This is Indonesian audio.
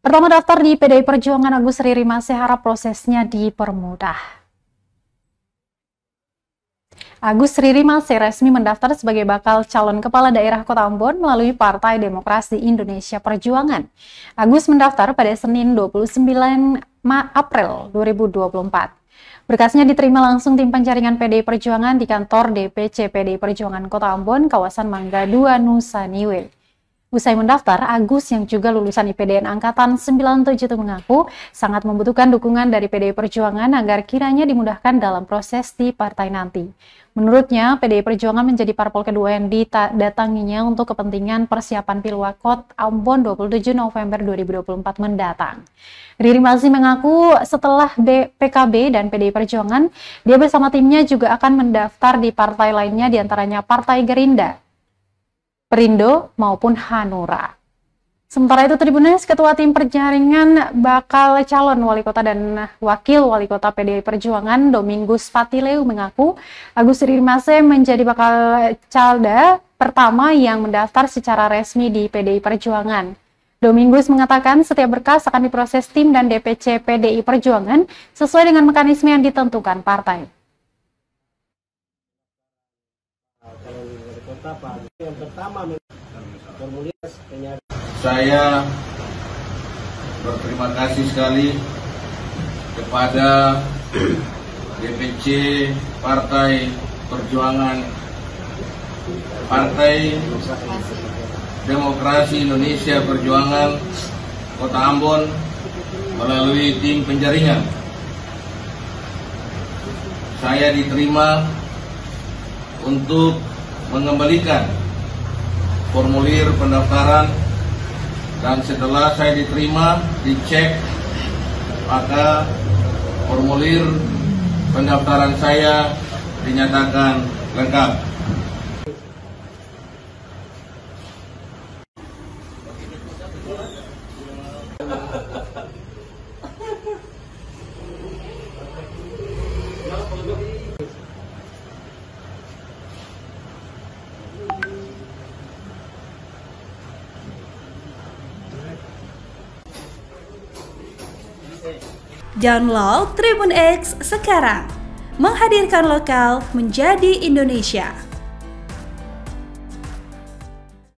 Pertama daftar di PDI Perjuangan, Agus Riri masih harap prosesnya dipermudah. Agus Riri masih resmi mendaftar sebagai bakal calon kepala daerah Kota Ambon melalui Partai Demokrasi Indonesia Perjuangan. Agus mendaftar pada Senin 29 April 2024. Berkasnya diterima langsung tim penjaringan PDI Perjuangan di kantor DPC PDI Perjuangan Kota Ambon, kawasan Mangga 2, Nusa Niue. Usai mendaftar, Agus yang juga lulusan IPDN Angkatan 97 itu mengaku sangat membutuhkan dukungan dari PDI Perjuangan agar kiranya dimudahkan dalam proses di partai nanti. Menurutnya, PDI Perjuangan menjadi parpol kedua yang didatanginya untuk kepentingan persiapan Pilwakot Ambon 27 November 2024 mendatang. Riri masih mengaku setelah PKB dan PDI Perjuangan, dia bersama timnya juga akan mendaftar di partai lainnya, diantaranya Partai Gerindra, Perindo maupun Hanura. Sementara itu, Tribunnews, Ketua Tim Penjaringan bakal calon wali kota dan wakil wali kota PDI Perjuangan Domingus Patileu mengaku Agus Riri masih menjadi bakal calda pertama yang mendaftar secara resmi di PDI Perjuangan. Domingus mengatakan setiap berkas akan diproses tim dan DPC PDI Perjuangan sesuai dengan mekanisme yang ditentukan partai. Yang pertama, saya berterima kasih sekali kepada DPC Partai Perjuangan Partai Demokrasi Indonesia Perjuangan Kota Ambon melalui tim penjaringan. Saya diterima untuk mengembalikan formulir pendaftaran, dan setelah saya diterima, dicek, maka formulir pendaftaran saya dinyatakan lengkap. Download Tribun X sekarang, menghadirkan lokal menjadi Indonesia.